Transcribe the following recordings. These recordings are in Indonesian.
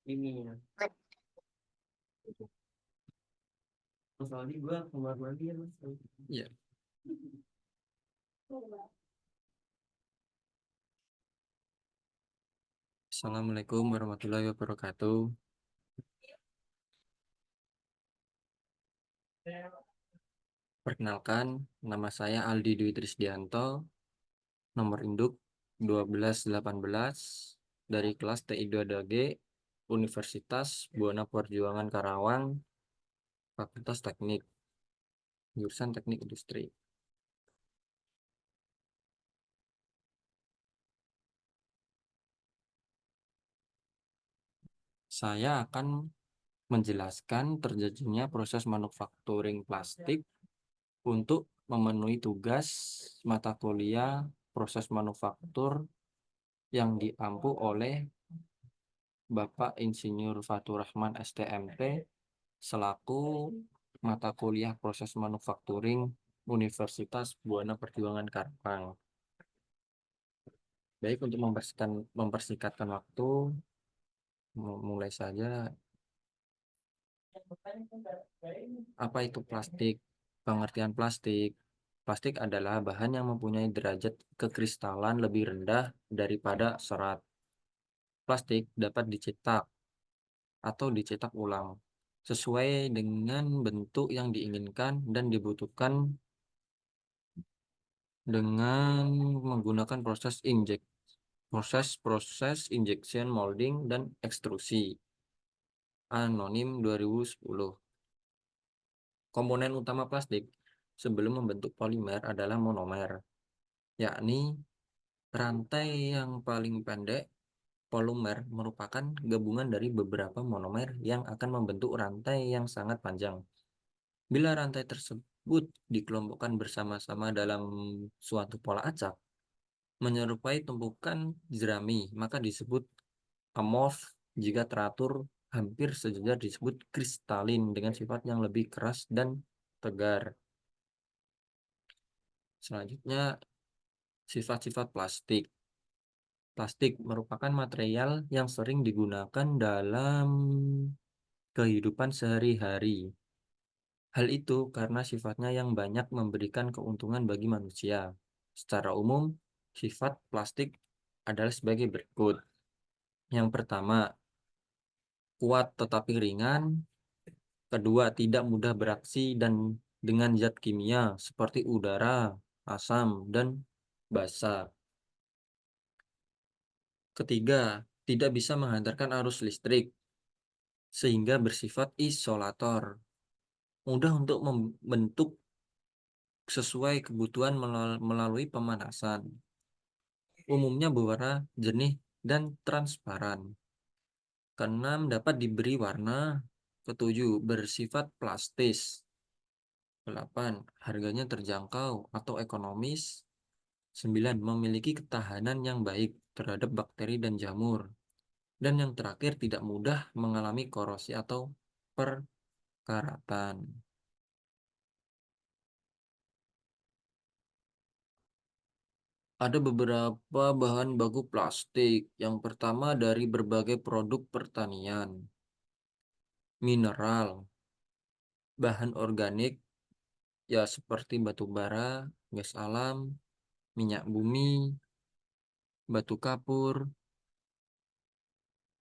ini ya. Soalnya gua keluar lagi ya mas. Iya. Assalamualaikum warahmatullahi wabarakatuh. Perkenalkan, nama saya Aldi Dwi Trisdianto, nomor induk 1218 dari kelas TI2DG Universitas Buana Perjuangan Karawang, Fakultas Teknik, jurusan Teknik Industri. Saya akan menjelaskan terjadinya proses manufacturing plastik untuk memenuhi tugas mata kuliah proses manufaktur yang diampu oleh Bapak Insinyur Fatur Rahman STMT selaku mata kuliah proses manufakturing Universitas Buana Perjuangan Karawang. Baik, untuk mempersingkatkan waktu, mulai saja. Apa itu plastik? Pengertian plastik. Plastik adalah bahan yang mempunyai derajat kekristalan lebih rendah daripada serat. Plastik dapat dicetak atau dicetak ulang sesuai dengan bentuk yang diinginkan dan dibutuhkan dengan menggunakan proses injection molding dan ekstrusi. Anonim 2010. Komponen utama plastik sebelum membentuk polimer adalah monomer, yakni rantai yang paling pendek. Polimer merupakan gabungan dari beberapa monomer yang akan membentuk rantai yang sangat panjang. Bila rantai tersebut dikelompokkan bersama-sama dalam suatu pola acak, menyerupai tumpukan jerami, maka disebut amorf. Jika teratur hampir sejajar disebut kristalin dengan sifat yang lebih keras dan tegar. Selanjutnya, sifat-sifat plastik. Plastik merupakan material yang sering digunakan dalam kehidupan sehari-hari. Hal itu karena sifatnya yang banyak memberikan keuntungan bagi manusia. Secara umum, sifat plastik adalah sebagai berikut. Yang pertama, kuat tetapi ringan. Kedua, tidak mudah beraksi dan dengan zat kimia seperti udara, asam, dan basa. Ketiga, tidak bisa menghantarkan arus listrik sehingga bersifat isolator. Mudah untuk membentuk sesuai kebutuhan melalui pemanasan. Umumnya berwarna jernih dan transparan. Keenam, dapat diberi warna. Ketujuh, bersifat plastis. 8. Harganya terjangkau atau ekonomis. 9. Memiliki ketahanan yang baik terhadap bakteri dan jamur. Dan yang terakhir, tidak mudah mengalami korosi atau perkaratan. Ada beberapa bahan baku plastik. Yang pertama dari berbagai produk pertanian, mineral, bahan organik, ya seperti batu bara, gas alam, minyak bumi, batu kapur,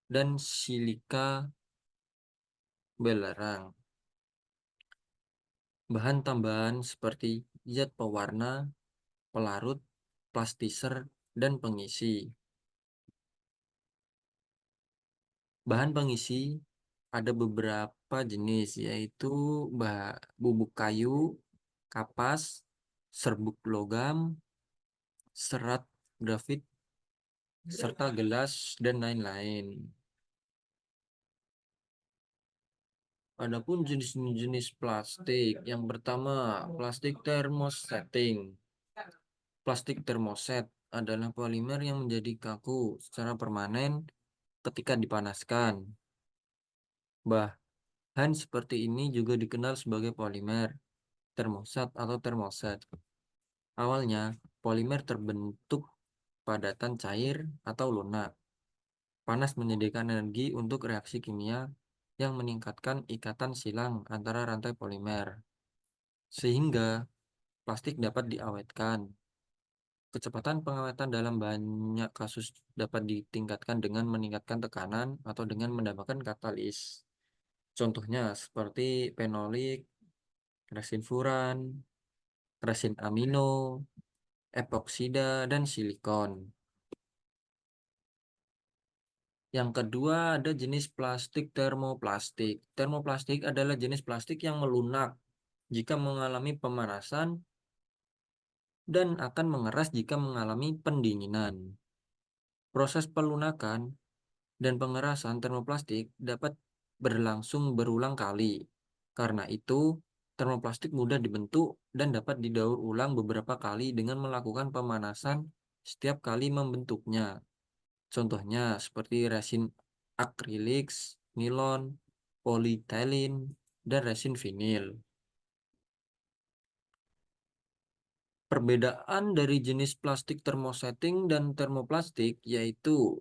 dan silika belerang. Bahan tambahan seperti zat pewarna, pelarut, plastiser, dan pengisi. Bahan pengisi ada beberapa jenis, yaitu bubuk kayu, kapas, serbuk logam, serat grafit, serta gelas, dan lain-lain. Adapun jenis-jenis plastik, yang pertama, plastik thermosetting. Plastik termoset adalah polimer yang menjadi kaku secara permanen ketika dipanaskan. Bahan seperti ini juga dikenal sebagai polimer termosat atau termoset. Awalnya, polimer terbentuk padatan cair atau lunak. Panas menyediakan energi untuk reaksi kimia yang meningkatkan ikatan silang antara rantai polimer, sehingga plastik dapat diawetkan. Kecepatan pengawetan dalam banyak kasus dapat ditingkatkan dengan meningkatkan tekanan atau dengan menambahkan katalis. Contohnya seperti fenolik, resin furan, resin amino, epoksida, dan silikon. Yang kedua ada jenis plastik termoplastik. Termoplastik adalah jenis plastik yang melunak jika mengalami pemanasan dan akan mengeras jika mengalami pendinginan. Proses pelunakan dan pengerasan termoplastik dapat berlangsung berulang kali. Karena itu, termoplastik mudah dibentuk dan dapat didaur ulang beberapa kali dengan melakukan pemanasan setiap kali membentuknya. Contohnya seperti resin akrilik, nilon, polietilin, dan resin vinil. Perbedaan dari jenis plastik termosetting dan termoplastik yaitu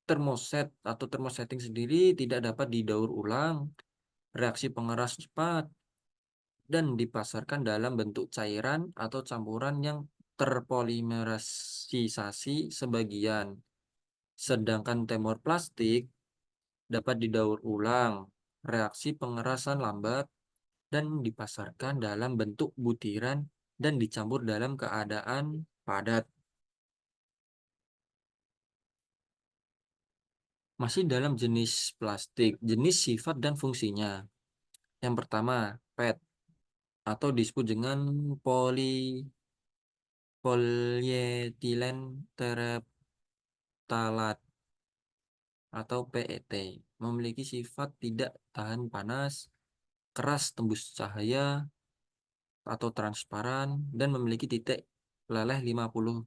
termoset atau termosetting sendiri tidak dapat didaur ulang, reaksi pengeras cepat, dan dipasarkan dalam bentuk cairan atau campuran yang terpolimerisasi sebagian. Sedangkan termoplastik dapat didaur ulang, reaksi pengerasan lambat, dan dipasarkan dalam bentuk butiran dan dicampur dalam keadaan padat. Masih dalam jenis plastik, jenis sifat dan fungsinya. Yang pertama, PET atau disebut dengan polyethylene terephthalate atau PET, memiliki sifat tidak tahan panas, keras tembus cahaya atau transparan, dan memiliki titik leleh 85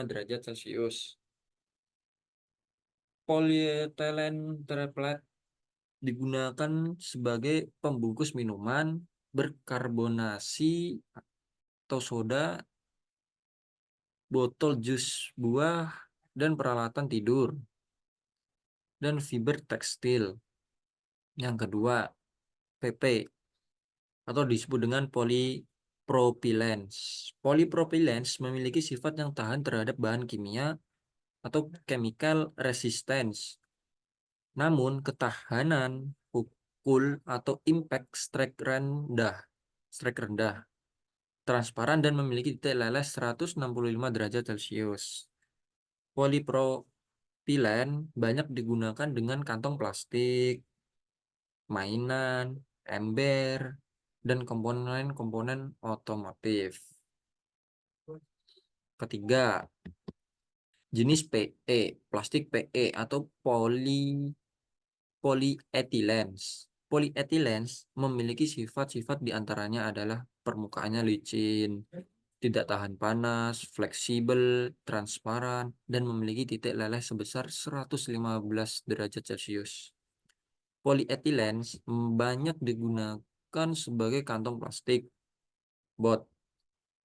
derajat Celcius. Polyethylene terephthalate digunakan sebagai pembungkus minuman berkarbonasi atau soda, botol jus buah, dan peralatan tidur, dan fiber tekstil. Yang kedua, PP atau disebut dengan polypropylene. Polypropylene memiliki sifat yang tahan terhadap bahan kimia atau chemical resistance. Namun ketahanan pukul atau impact strike rendah, transparan dan memiliki titik leleh 165 derajat Celcius. Polypropylen banyak digunakan dengan kantong plastik, mainan, ember, dan komponen-komponen otomotif. Ketiga, jenis PE, plastik PE atau polyethylene. Polyethylene memiliki sifat-sifat diantaranya adalah permukaannya licin, tidak tahan panas, fleksibel, transparan, dan memiliki titik leleh sebesar 115 derajat Celcius. Polyethylene banyak digunakan sebagai kantong plastik, bot,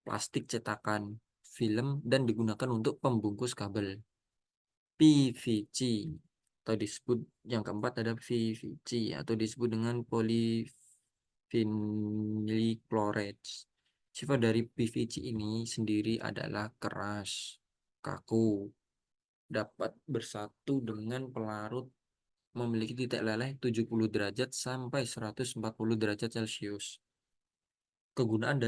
plastik cetakan, film, dan digunakan untuk pembungkus kabel. PVC atau disebut yang keempat ada PVC atau disebut dengan polyvinyl chloride. Sifat dari PVC ini sendiri adalah keras, kaku, dapat bersatu dengan pelarut, memiliki titik leleh 70 derajat sampai 140 derajat Celcius. Kegunaan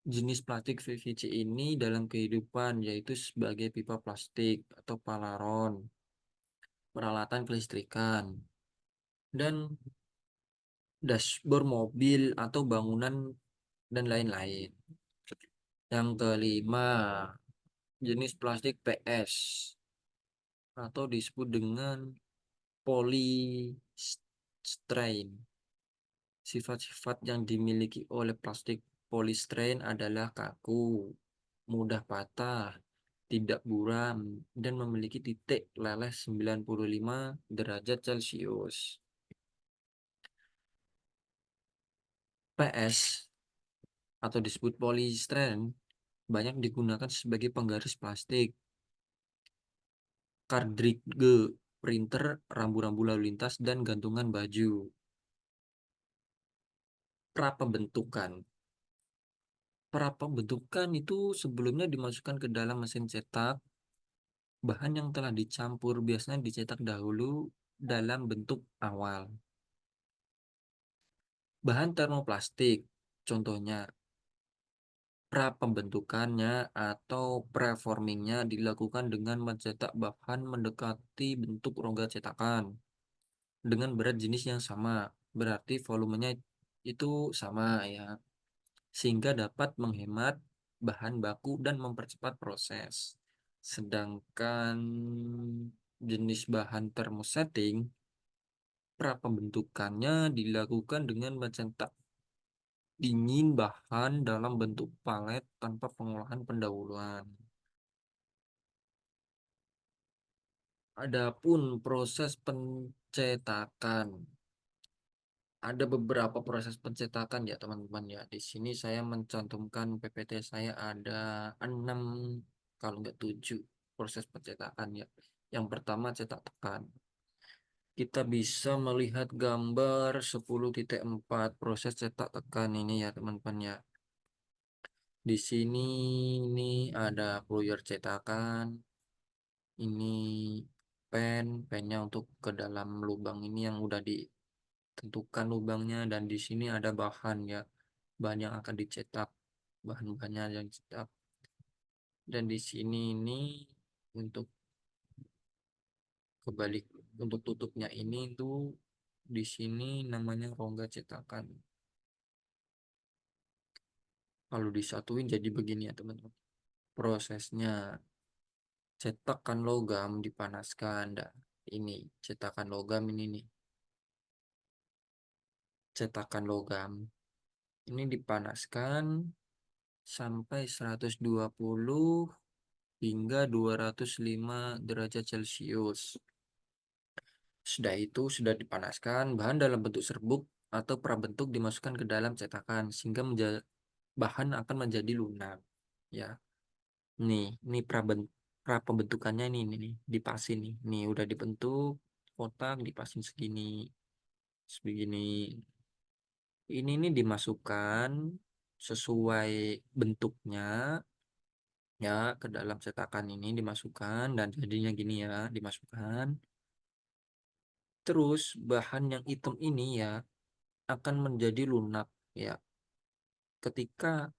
jenis plastik PVC ini dalam kehidupan yaitu sebagai pipa plastik atau palaron, peralatan kelistrikan, dan dashboard mobil atau bangunan dan lain-lain. Yang kelima, jenis plastik PS atau disebut dengan polystyrene. Sifat-sifat yang dimiliki oleh plastik polystyrene adalah kaku, mudah patah, tidak buram, dan memiliki titik leleh 95 derajat Celcius. PS atau disebut polystyrene banyak digunakan sebagai penggaris plastik, kartridge printer, rambu-rambu lalu lintas, dan gantungan baju. Prapembentukan. Prapembentukan itu sebelumnya dimasukkan ke dalam mesin cetak. Bahan yang telah dicampur biasanya dicetak dahulu dalam bentuk awal. Bahan termoplastik, contohnya prapembentukannya atau preformingnya dilakukan dengan mencetak bahan mendekati bentuk rongga cetakan dengan berat jenis yang sama, berarti volumenya itu sama ya, sehingga dapat menghemat bahan baku dan mempercepat proses. Sedangkan jenis bahan thermosetting, prapembentukannya dilakukan dengan mencetak dingin bahan dalam bentuk palet tanpa pengolahan pendahuluan. Adapun proses pencetakan, ada beberapa proses pencetakan ya teman-teman ya. Di sini saya mencantumkan PPT saya ada 6 kalau nggak 7 proses pencetakan ya. Yang pertama cetak tekan. Kita bisa melihat gambar 10.4 proses cetak tekan ini ya teman-teman ya. Di sini ini ada pluyer cetakan. Ini pennya untuk ke dalam lubang ini yang udah ditentukan lubangnya, dan di sini ada bahan ya, bahan yang akan dicetak, bahan-bahannya yang dicetak. Dan di sini ini untuk kebalik, untuk tutupnya ini tuh di sini namanya rongga cetakan. Kalau disatuin jadi begini ya teman-teman. Prosesnya cetakan logam dipanaskan. Nah, ini cetakan logam ini nih. Cetakan logam ini dipanaskan sampai 120 hingga 205 derajat Celcius. Sudah itu sudah dipanaskan, bahan dalam bentuk serbuk atau prabentuk dimasukkan ke dalam cetakan sehingga bahan akan menjadi lunak. Ya, ini prapembentukannya nih, dipasin nih. Nih udah dibentuk kotak, dipasin segini, sebegini. Ini nih dimasukkan sesuai bentuknya ya ke dalam cetakan ini, dimasukkan dan jadinya gini ya, dimasukkan. Terus bahan yang hitam ini ya akan menjadi lunak ya ketika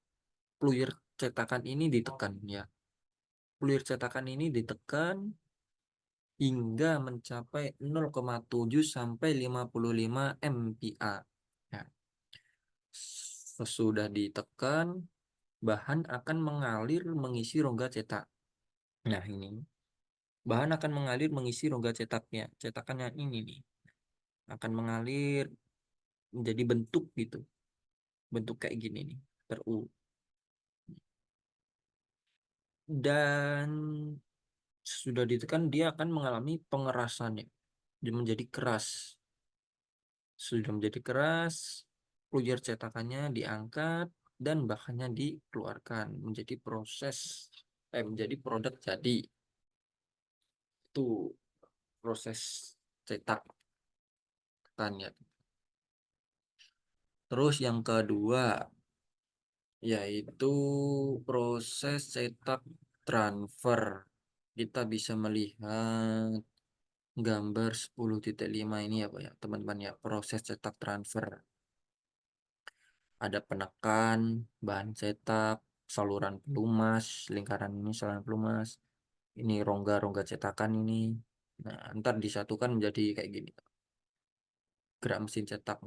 pluyer cetakan ini ditekan ya. Pluyer cetakan ini ditekan hingga mencapai 0,7 sampai 55 MPa. Ya. Sesudah ditekan, bahan akan mengalir mengisi rongga cetak. Nah, ini bahan akan mengalir mengisi rongga cetaknya. Cetakannya ini nih akan mengalir menjadi bentuk gitu. Bentuk kayak gini nih, dan sudah ditekan dia akan mengalami pengerasan ya. Dia menjadi keras. Sudah menjadi keras, pluyer cetakannya diangkat dan bahannya dikeluarkan menjadi menjadi produk jadi. Itu proses cetak kan ya. Terus yang kedua yaitu proses cetak transfer. Kita bisa melihat gambar 10.5 ini ya Pak ya, teman-teman ya, proses cetak transfer. Ada penekan, bahan cetak, saluran pelumas, lingkaran ini saluran pelumas. Ini rongga-rongga cetakan ini. Nah, ntar disatukan menjadi kayak gini. Gerak mesin cetak.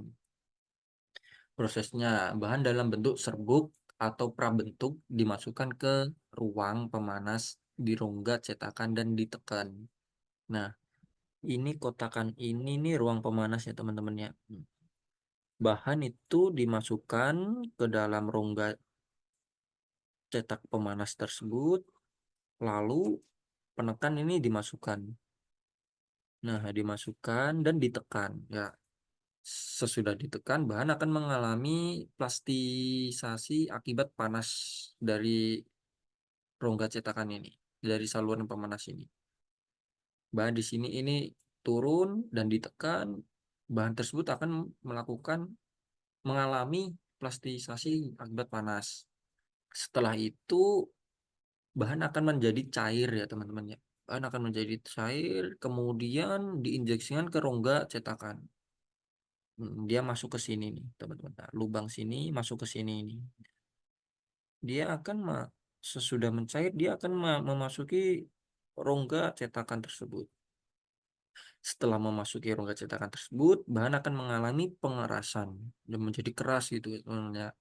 Prosesnya, bahan dalam bentuk serbuk atau prabentuk dimasukkan ke ruang pemanas di rongga cetakan dan ditekan. Nah, ini kotakan ini nih ruang pemanas ya teman-teman ya. Bahan itu dimasukkan ke dalam rongga cetak pemanas tersebut, lalu penekan ini dimasukkan. Nah, dimasukkan dan ditekan ya. Sesudah ditekan, bahan akan mengalami plastisasi akibat panas dari rongga cetakan ini, dari saluran pemanas ini. Bahan di sini ini turun dan ditekan, bahan tersebut akan mengalami plastisasi akibat panas. Setelah itu bahan akan menjadi cair ya teman-teman ya. Bahan akan menjadi cair, kemudian diinjeksikan ke rongga cetakan. Dia masuk ke sini nih teman-teman. Nah, lubang sini masuk ke sini nih. Dia akan sesudah mencair dia akan memasuki rongga cetakan tersebut. Setelah memasuki rongga cetakan tersebut, bahan akan mengalami pengerasan dan menjadi keras gitu ya.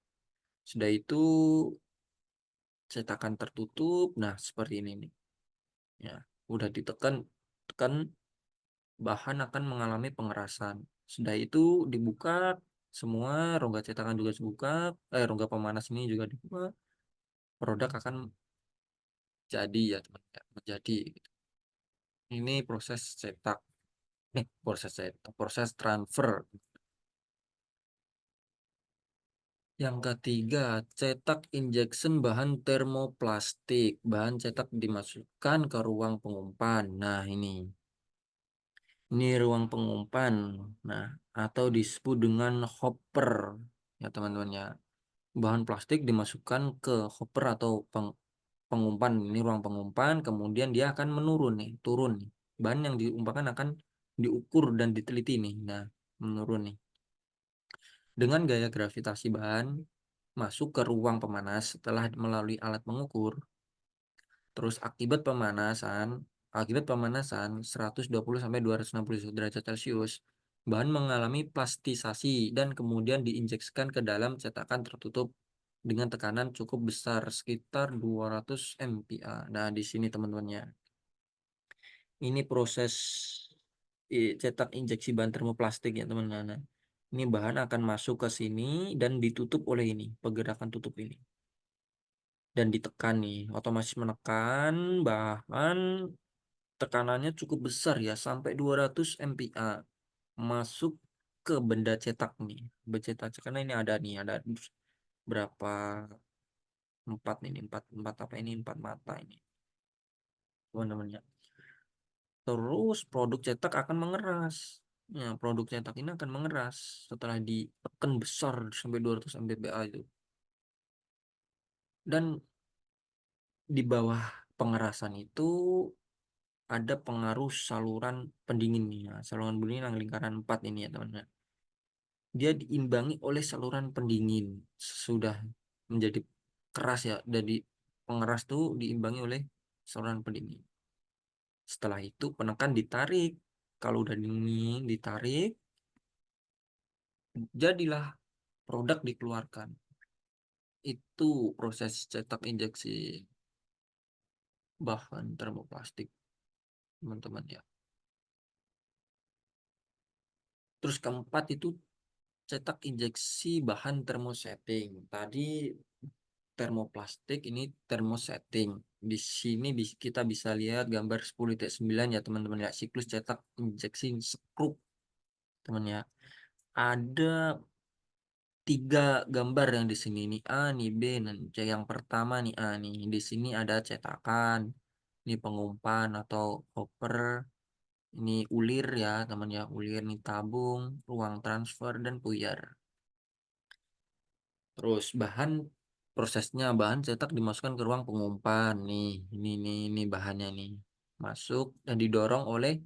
Sudah itu cetakan tertutup. Nah, seperti ini nih. Ya, udah ditekan tekan bahan akan mengalami pengerasan. Sudah itu dibuka semua rongga cetakan juga dibuka, rongga pemanas ini juga dibuka. Produk akan jadi ya teman ya, menjadi gitu. Ini proses cetak. Proses cetak, proses transfer. Yang ketiga, cetak injection bahan termoplastik. Bahan cetak dimasukkan ke ruang pengumpan. Nah, ini ruang pengumpan. Nah, atau disebut dengan hopper. Ya, teman-teman ya. Bahan plastik dimasukkan ke hopper atau pengumpan. Ini ruang pengumpan, kemudian dia akan menurun nih, turun nih. Bahan yang diumpahkan akan diukur dan diteliti nih. Nah, menurun nih. Dengan gaya gravitasi bahan masuk ke ruang pemanas setelah melalui alat mengukur. Terus akibat pemanasan 120 sampai 260 derajat Celcius, bahan mengalami plastisasi dan kemudian diinjeksikan ke dalam cetakan tertutup dengan tekanan cukup besar sekitar 200 MPa. Nah, di sini teman-temannya. Ini proses cetak injeksi bahan termoplastik ya teman-teman. Nah, ini bahan akan masuk ke sini dan ditutup oleh ini, pergerakan tutup ini. Dan ditekan nih, otomatis menekan bahan tekanannya cukup besar ya, sampai 200 MPa masuk ke benda cetak nih. Benda cetak karena ini ada berapa empat ini empat apa ini empat mata ini teman-teman ya. Terus produk cetak akan mengeras. Ya, produk cetak ini akan mengeras setelah ditekan besar sampai 200 MPa itu. Dan di bawah pengerasan itu ada pengaruh saluran pendingin nih. Nah, saluran pendingin yang lingkaran 4 ini ya teman-teman. Dia diimbangi oleh saluran pendingin. Sudah menjadi keras ya. Dari pengeras tuh diimbangi oleh saluran pendingin. Setelah itu penekan ditarik. Kalau udah dingin ditarik, jadilah produk dikeluarkan. Itu proses cetak injeksi bahan termoplastik, teman-teman ya. Terus keempat itu cetak injeksi bahan termosetting. Tadi termoplastik, ini termosetting. Di sini kita bisa lihat gambar 10.9 ya teman-teman ya, siklus cetak injeksi skrup teman ya. Ada 3 gambar yang di sini nih A, nih B, dan C. Yang pertama nih A nih. Di sini ada cetakan, ini pengumpan atau hopper, ini ulir ya teman ya, ulir nih tabung, ruang transfer dan puyer. Terus prosesnya bahan cetak dimasukkan ke ruang pengumpan nih. Ini bahannya nih. Masuk dan didorong oleh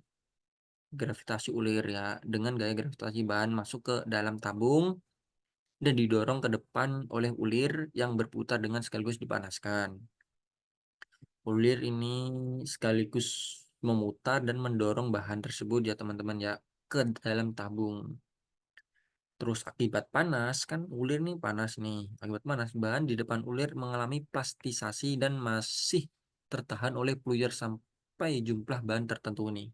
gravitasi ulir ya. Dengan gaya gravitasi bahan masuk ke dalam tabung dan didorong ke depan oleh ulir yang berputar dengan sekaligus dipanaskan. Ulir ini sekaligus memutar dan mendorong bahan tersebut ya teman-teman ya ke dalam tabung. Terus akibat panas kan ulir nih panas nih. Akibat panas bahan di depan ulir mengalami plastisasi dan masih tertahan oleh puyer sampai jumlah bahan tertentu nih.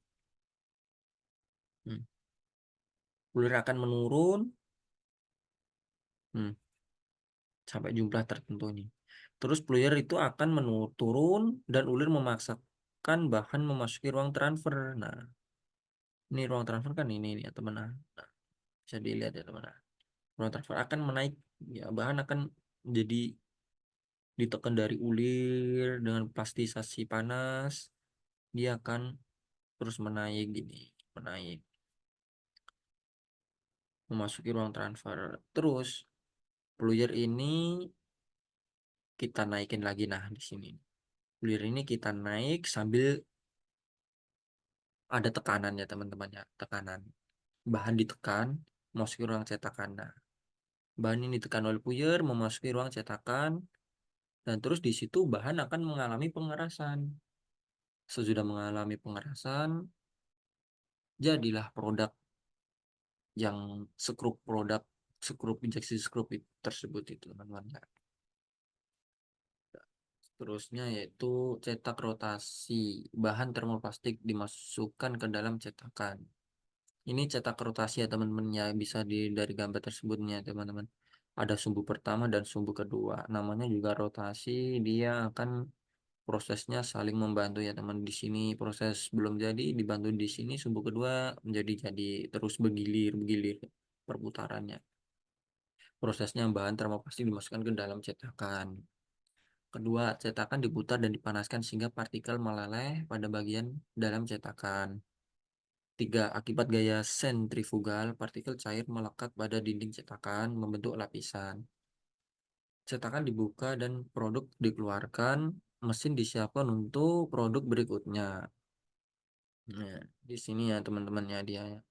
Ulir akan menurun hmm, sampai jumlah tertentu nih. Terus puyer itu akan turun dan ulir memaksakan bahan memasuki ruang transfer. Nah, ini ruang transfer kan ini ya teman. Nah, bisa dilihat ya teman. Ruang transfer akan menaik ya, bahan akan jadi ditekan dari ulir dengan plastisasi panas, dia akan terus menaik gini, menaik, memasuki ruang transfer. Terus fluid ini kita naikin lagi. Nah, di sini fluid ini kita naik sambil ada tekanan ya teman-teman ya, tekanan. Bahan ditekan, memasuki ruang cetakan. Nah, bahan ini ditekan oleh puyer, memasuki ruang cetakan, dan terus di situ bahan akan mengalami pengerasan. Sesudah mengalami pengerasan, jadilah produk yang skrup injeksi skrup tersebut itu teman-teman. Terusnya yaitu cetak rotasi. Bahan termoplastik dimasukkan ke dalam cetakan. Ini cetak rotasi ya teman-teman ya, bisa dari gambar tersebutnya teman-teman. Ada sumbu pertama dan sumbu kedua. Namanya juga rotasi, dia akan prosesnya saling membantu ya teman. Di sini proses belum jadi, dibantu di sini sumbu kedua jadi terus bergilir perputarannya. Prosesnya bahan termoplastik dimasukkan ke dalam cetakan. Kedua, cetakan diputar dan dipanaskan sehingga partikel meleleh pada bagian dalam cetakan. Tiga, akibat gaya sentrifugal, partikel cair melekat pada dinding cetakan, membentuk lapisan. Cetakan dibuka dan produk dikeluarkan, mesin disiapkan untuk produk berikutnya. Nah, di sini ya teman-teman ya dia ya.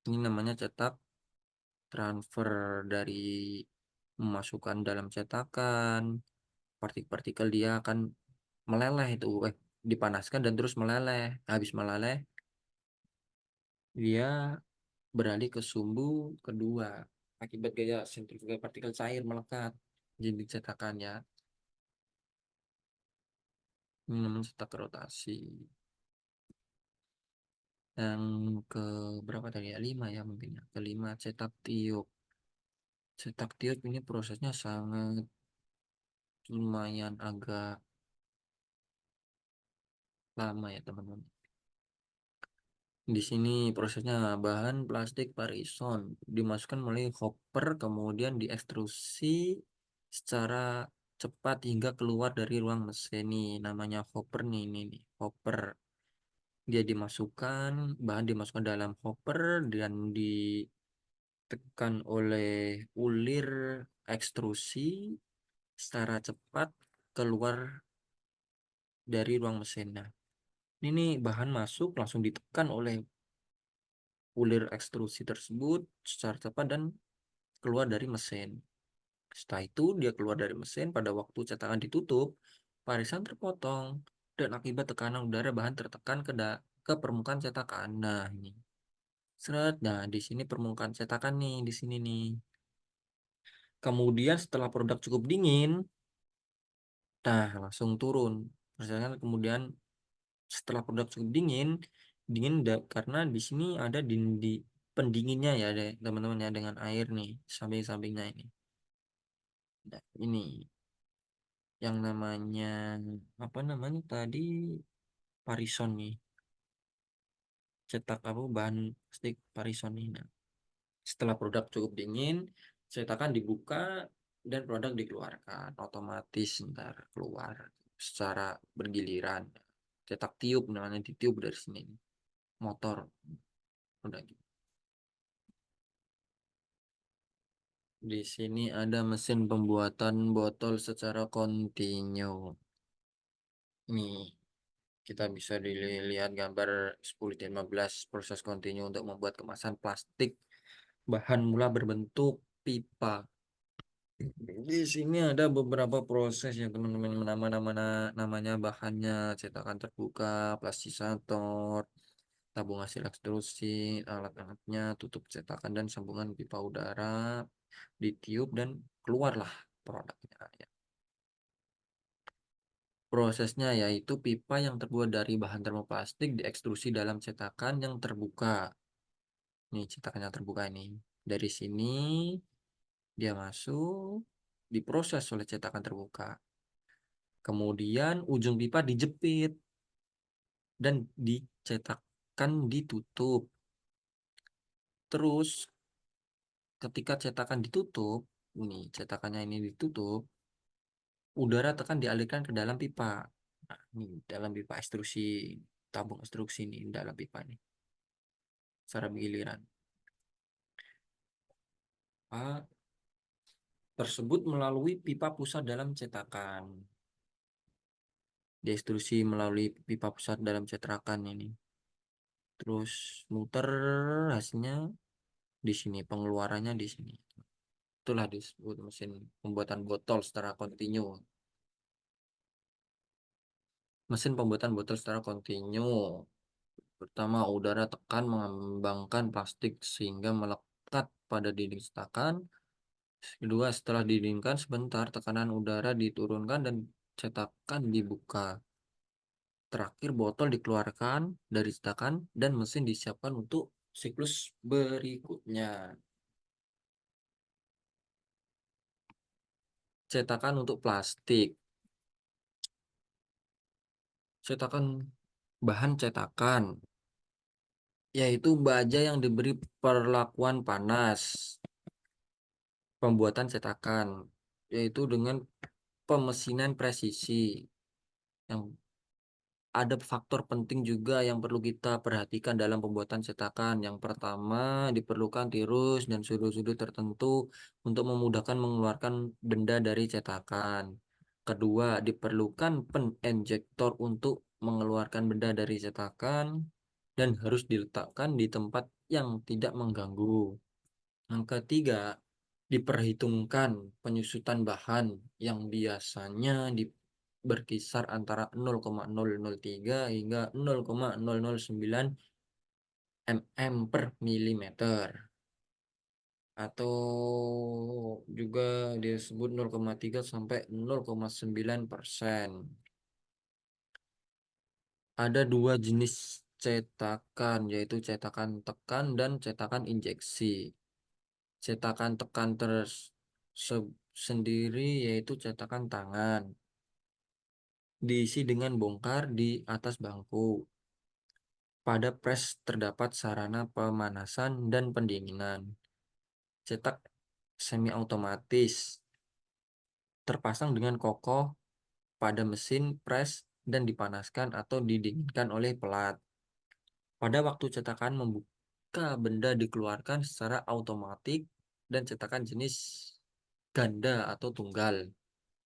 Ini namanya cetak transfer dari memasukkan dalam cetakan, partikel-partikel dia akan meleleh itu, dipanaskan dan terus meleleh. Habis meleleh, dia beralih ke sumbu kedua akibat gaya sentrifugal partikel cair melekat jadi cetakan ya. Ini namanya cetak rotasi. Yang ke berapa tadi ya? 5 ya mungkin ya. Kelima, cetak tiup. Cetak tiup ini prosesnya sangat lumayan agak lama ya teman-teman. Di sini prosesnya bahan plastik parison dimasukkan melalui hopper, kemudian diekstrusi secara cepat hingga keluar dari ruang mesin. Ini namanya hopper nih, ini hopper. Dia dimasukkan, bahan dimasukkan dalam hopper dan ditekan oleh ulir ekstrusi secara cepat keluar dari ruang mesin. Nah, ini bahan masuk langsung ditekan oleh ulir ekstrusi tersebut secara cepat dan keluar dari mesin. Setelah itu dia keluar dari mesin pada waktu cetakan ditutup, parisan terpotong dan akibat tekanan udara bahan tertekan ke permukaan cetakan. Nah, ini. Seret. Nah, di sini permukaan cetakan nih, di sini nih. Kemudian setelah produk cukup dingin, nah langsung turun. Misalkan kemudian setelah produk cukup dingin, karena di sini ada di pendinginnya ya deh teman-teman ya dengan air nih samping-sampingnya ini. Nah, ini yang namanya apa namanya tadi parison nih, cetak apa bahan plastik parison nih. Nah, setelah produk cukup dingin, cetakan dibuka dan produk dikeluarkan otomatis ntar keluar secara bergiliran. Cetak tiup namanya, ditiup dari sini motor udah gitu. Di sini ada mesin pembuatan botol secara kontinu. Nih, kita bisa dilihat gambar 10-15 proses kontinu untuk membuat kemasan plastik bahan mula berbentuk pipa. Di sini ada beberapa proses ya teman-teman, namanya bahannya cetakan terbuka, plastisator, tabung hasil ekstrusi, alat-alatnya, tutup cetakan dan sambungan pipa udara, ditiup dan keluarlah produknya ya. Prosesnya yaitu pipa yang terbuat dari bahan termoplastik diekstrusi dalam cetakan yang terbuka. Nih cetakan yang terbuka ini. Dari sini dia masuk, diproses oleh cetakan terbuka. Kemudian ujung pipa dijepit dan dicetakkan ditutup. Terus ketika cetakan ditutup, ini cetakannya ini ditutup, udara tekan dialirkan ke dalam pipa. Nah, ini dalam pipa ekstrusi tabung ekstruksi ini dalam pipa ini secara bergiliran. A tersebut melalui pipa pusat dalam cetakan. Diekstrusi melalui pipa pusat dalam cetakan ini. Terus muter, hasilnya di sini, pengeluarannya di sini. Itulah disebut mesin pembuatan botol secara kontinu. Mesin pembuatan botol secara kontinu. Pertama, udara tekan mengembangkan plastik sehingga melekat pada dinding cetakan. Kedua, setelah didinginkan sebentar, tekanan udara diturunkan dan cetakan dibuka. Terakhir, botol dikeluarkan dari cetakan dan mesin disiapkan untuk siklus berikutnya. Cetakan untuk plastik. Cetakan bahan cetakan, yaitu baja yang diberi perlakuan panas. Pembuatan cetakan, yaitu dengan pemesinan presisi. Yang ada faktor penting juga yang perlu kita perhatikan dalam pembuatan cetakan. Yang pertama, diperlukan tirus dan sudut-sudut tertentu untuk memudahkan mengeluarkan benda dari cetakan. Kedua, diperlukan peninjektor untuk mengeluarkan benda dari cetakan dan harus diletakkan di tempat yang tidak mengganggu. Yang ketiga, diperhitungkan penyusutan bahan yang biasanya berkisar antara 0,003 hingga 0,009 mm per milimeter, atau juga disebut 0,3 sampai 0,9%. Ada dua jenis cetakan, yaitu cetakan tekan dan cetakan injeksi. Cetakan tekan sendiri yaitu cetakan tangan, diisi dengan bongkar di atas bangku. Pada pres terdapat sarana pemanasan dan pendinginan. Cetak semi otomatis terpasang dengan kokoh pada mesin pres dan dipanaskan atau didinginkan oleh pelat. Pada waktu cetakan membuka, benda dikeluarkan secara otomatis, dan cetakan jenis ganda atau tunggal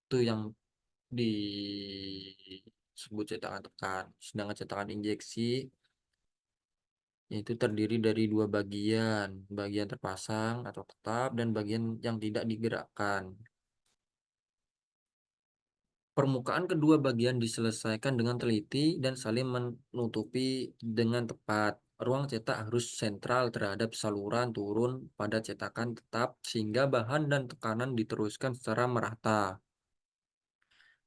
itu yang disebut cetakan tekan. Sedangkan cetakan injeksi itu terdiri dari dua bagian, bagian terpasang atau tetap dan bagian yang tidak digerakkan. Permukaan kedua bagian diselesaikan dengan teliti dan saling menutupi dengan tepat. Ruang cetak harus sentral terhadap saluran turun pada cetakan tetap sehingga bahan dan tekanan diteruskan secara merata.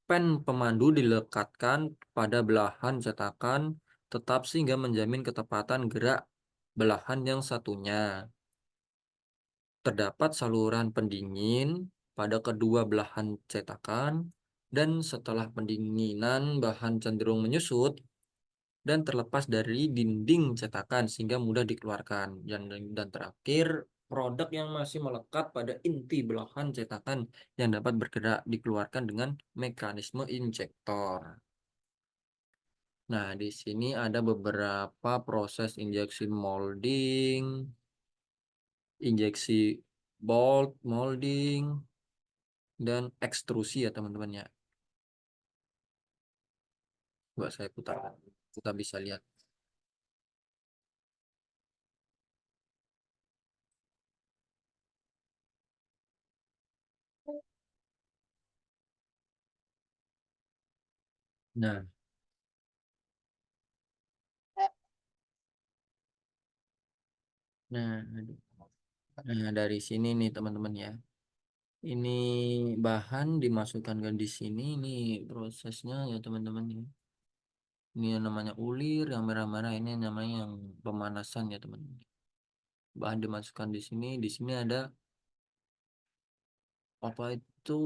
Pen pemandu dilekatkan pada belahan cetakan tetap sehingga menjamin ketepatan gerak belahan yang satunya. Terdapat saluran pendingin pada kedua belahan cetakan, dan setelah pendinginan bahan cenderung menyusut dan terlepas dari dinding cetakan sehingga mudah dikeluarkan. Dan terakhir, produk yang masih melekat pada inti belahan cetakan yang dapat bergerak dikeluarkan dengan mekanisme injektor. Nah, di sini ada beberapa proses injeksi molding, injeksi bolt molding, dan ekstrusi ya teman-teman ya. Coba saya putar, kita bisa lihat. Nah, nah, nah dari sini nih teman-teman ya. Ini bahan dimasukkan ke di sini, ini prosesnya ya teman-teman ya. Ini yang namanya ulir, yang merah-merah ini namanya yang pemanasan ya teman-teman. Bahan dimasukkan di sini ada apa itu,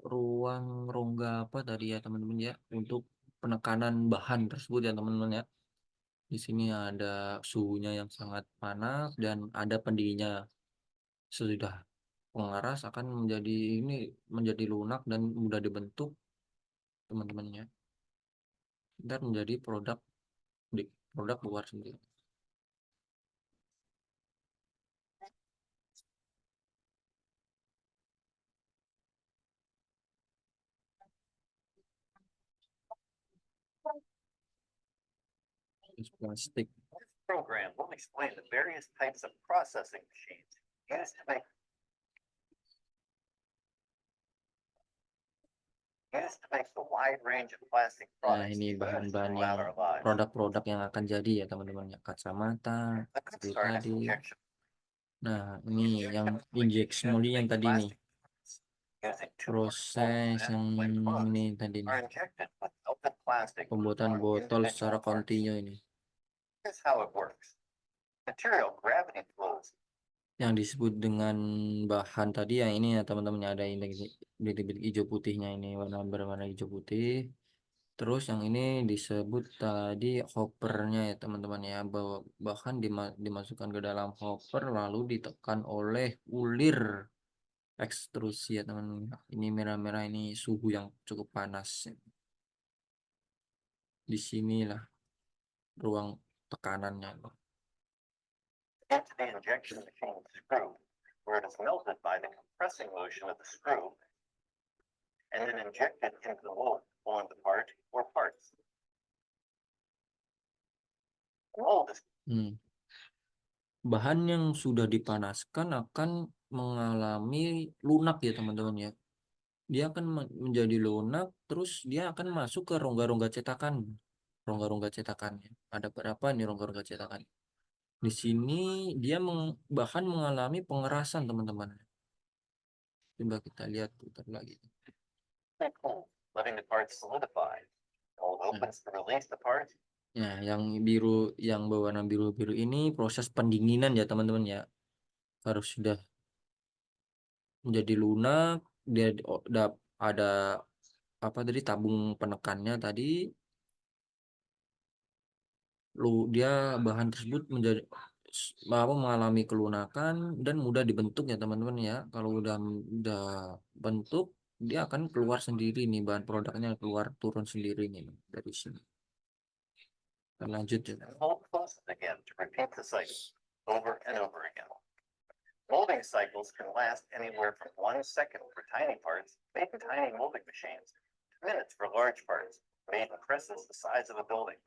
ruang rongga apa tadi ya teman-teman ya, untuk penekanan bahan tersebut ya teman-teman ya. Di sini ada suhunya yang sangat panas dan ada pendidihnya. Sesudah pengaras akan menjadi lunak dan mudah dibentuk teman-temannya, dan menjadi produk produk keluar sendiri. Plastik. Program will explain the various types of processing machines used to make the wide range of plastic Nah, products ini used bahan-bahan yang throughout our lives. produk-produk yang akan jadi ya teman-teman ya, kacamata Let's seperti start with tadi. injection. Nah, ini yang injection molding yang tadi nih, Using two proses yang ini tadi nih, are injected with open plastic. pembuatan botol secara Individual parts. kontinu ini. Here's how it works. Material gravity flows Yang disebut dengan bahan tadi yang ini ya teman-teman, ada ini bintik-bintik hijau putihnya, ini warna berwarna hijau putih. Terus yang ini disebut tadi hoppernya ya teman-teman ya, bahwa bahan dimasukkan ke dalam hopper lalu ditekan oleh ulir ekstrusi ya teman-teman. Ini merah-merah, ini suhu yang cukup panas. Di sinilah ruang tekanannya. into the injection machine screw, where it is melted by the compressing motion of the screw, and then injected into the mold on the part or parts. The mold is Bahan yang sudah dipanaskan akan mengalami lunak ya teman-teman ya. Dia akan menjadi lunak, terus dia akan masuk ke rongga-rongga cetakan. Rongga-rongga cetakannya. Ada berapa nih rongga-rongga cetakan? Di sini dia bahan mengalami pengerasan teman-teman. Coba kita lihat putar lagi. cool, letting the parts solidify. Mold opens to release the parts. Ya, yang biru, yang berwarna biru-biru ini proses pendinginan ya teman-teman ya. Harus sudah menjadi lunak, dia ada apa tadi, tabung penekannya tadi. Dia bahan tersebut mengalami kelunakan dan mudah dibentuk ya teman-teman ya. Kalau udah bentuk, dia akan keluar sendiri nih, bahan produknya keluar turun sendiri nih dari sini. Kita lanjut ya. Mold closes again to repeat the cycle over and over again. Molding cycles can last anywhere from 1 second for tiny parts made in tiny molding machines to minutes for large parts made in presses the size of a building.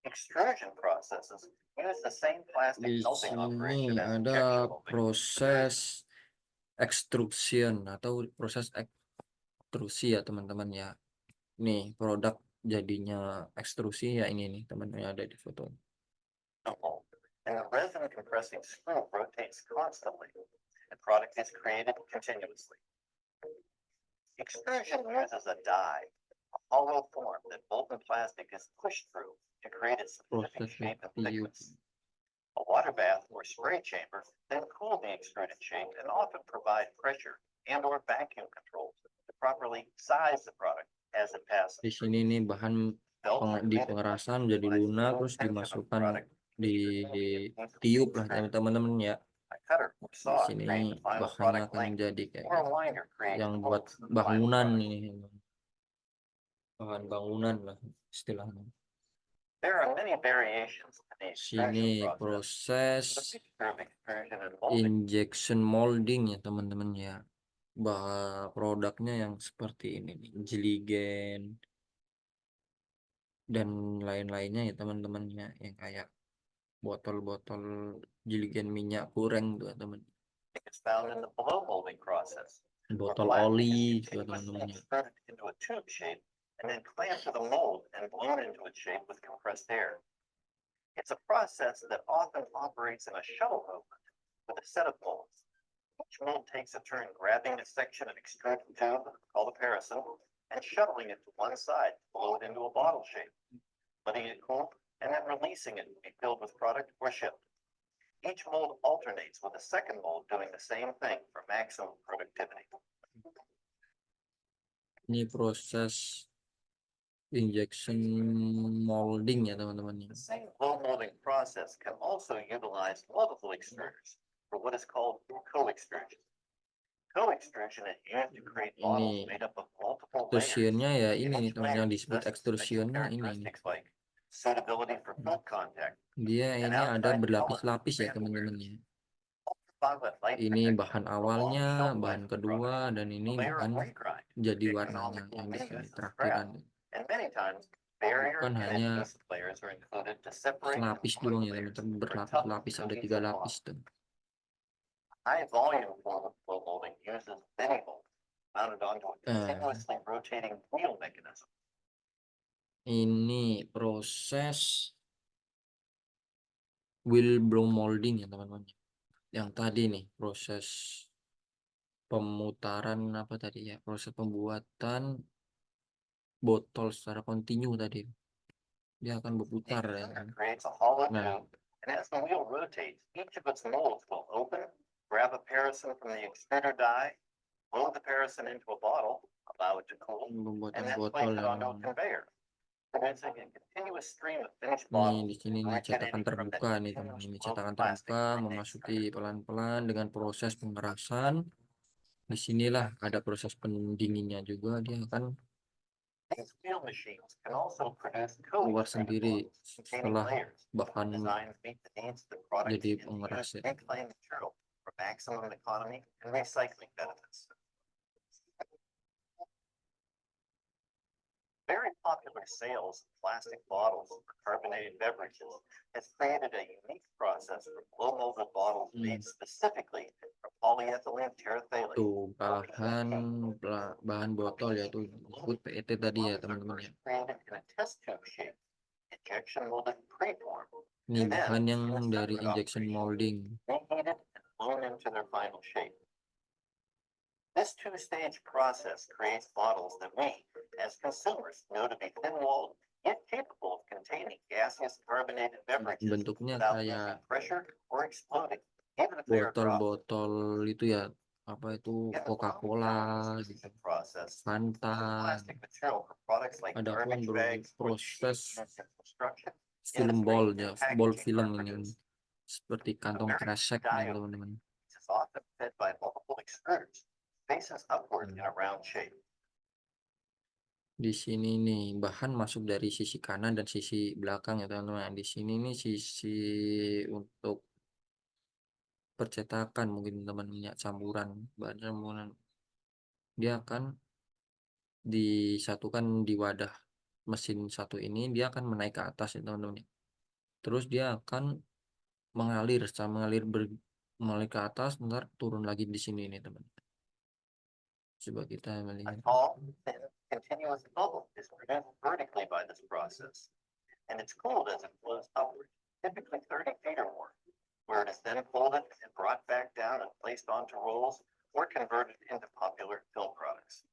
Extrusion processes use the same plastic Di melting operation sini as ada injection molding. proses extrusion atau proses ekstrusi ya teman-teman ya. Nih produk jadinya ekstrusi ya, ini nih teman-teman ada di foto. And the resin compressing screw rotates constantly. The product is created continuously. Extrusion uses a die, a hollow form that molten plastic is pushed through to create its specific shape and thickness. A water bath or spray chamber then cool the extruded shape and often provide pressure and or vacuum controls to properly size the product as it passes. Di sini nih bahan di pengerasan jadi lunak, terus dimasukkan di tiup lah teman-teman ya. Di sini bahannya akan menjadi kayak yang buat bangunan nih, bahan bangunan lah istilahnya. There are many variations in the Sini extrusion proses injection molding ya teman-teman ya. Produknya yang seperti ini nih, jeligen dan lain-lainnya ya teman-teman ya, yang kayak botol-botol jeligen minyak goreng tuh teman. It's found in the blow molding process. Botol oli juga teman-teman ya. Inserted into a tube shape and then clamped to the mold and blown into its shape with compressed air. It's a process that often operates in a shuttle movement with a set of molds. Each mold takes a turn grabbing a section of extruded tube called a parison and shuttling it to one side to blow it into a bottle shape, letting it cool and then releasing it to be filled with product or shipped. Each mold alternates with a second mold doing the same thing for maximum productivity. Ini proses injection molding ya teman-teman. The same blow molding process can also utilize multiple extruders for what is called co-extrusion. Co-extrusion is used to create bottles made up of multiple layers. Ekstrusiannya ya ini nih teman, yang disebut ekstrusiannya ini nih. Like suitability for food contact. Dia And ini ada outside berlapis-lapis ya color, teman-teman ya. ultraviolet light Ini protection bahan for long awalnya, shelf life bahan of the kedua, product. dan A ini layer of bahan white grind, jadi the warnanya economically yang di made sini as terakhiran. And many times, barrier Bukan and hanya adhesive layers are included to separate the selapis fluid doang ya layers teman-teman, for tough, berlapis-lapis, ada 3 cohesive lapis bonds. tuh. High volume form of flow molding uses many mold mounted onto a continuously rotating wheel mechanism. Ini proses wheel blow molding ya teman-teman. Yang tadi nih proses pemutaran apa tadi ya, proses pembuatan botol secara kontinu tadi. Dia akan berputar ya. Creates a hollow Nah. tube, and as the wheel rotates, each of its molds will open, grab a paraffin from the extruder die, load the paraffin into a bottle, allow it to cool, and Pembuatan then botol place it yang onto a conveyor, producing a continuous stream of finished nih bottles di sini nih cetakan originating from that terbuka nih teman. Ini continuous flow cetakan of plastic terbuka from the memasuki extruder. pelan-pelan dengan proses pengerasan. Disinilah ada proses pendinginnya juga, dia akan These wheel machines can also produce keluar coating sendiri containing setelah layers bahan designed to meet the needs of the product jadi and to pengeras use ya. reclaimed material for maximum economy and recycling benefits. Very popular sales of plastic bottles for carbonated beverages has created a unique process for blow molded bottles made specifically from polyethylene terephthalate. Tuh bahan botol yaitu disebut PET tadi ya teman-teman ya. Created in a test tube shape, injection molded preform. Ini bahan yang dari injection molding. Reheated and blown into their final shape. This two-stage process creates bottles that we, as consumers, know to be thin-walled, yet capable of containing gaseous carbonated beverages Bentuknya without kayak losing pressure or exploding, even if they are dropped. botol-botol itu ya, apa itu Coca-Cola gitu, Process. Fanta. Plastic material for products like Ada pun garbage bags or proses construction. film ball ya, ball Packaging film are ini produced. seperti kantong kresek ya teman-teman. It is often fed by multiple extruders, faces upward in a round shape. Di sini nih bahan masuk dari sisi kanan dan sisi belakang ya teman-teman. Di sini nih sisi untuk percetakan mungkin teman-teman, campuran bahan campuran. Dia akan disatukan di wadah mesin satu ini, dia akan menaik ke atas ya teman-teman. Terus dia akan mengalir mengalir ke atas, ntar turun lagi di sini nih teman. Coba kita A melihat. tall, thin, continuous bubble is produced vertically by this process, and it's cooled as it flows upward, typically 30 feet or more, where it is then folded and brought back down and placed onto rolls or converted into popular film products.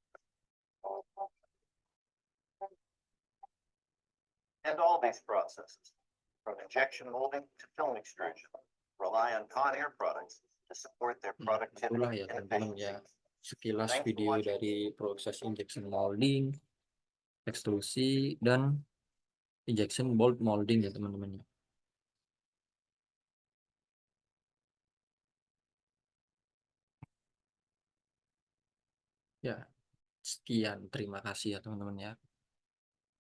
And all these processes, from injection molding to film extrusion, rely on Conair products to support their Itulah productivity ya and teman-teman ya, efficiency. sekilas Thanks for video watching. dari proses injection molding, ekstrusi, dan injection mold molding ya teman-teman ya. Ya, sekian, terima kasih ya teman-teman ya.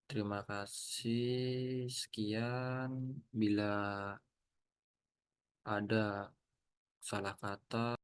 Terima kasih, sekian. Bila ada salah kata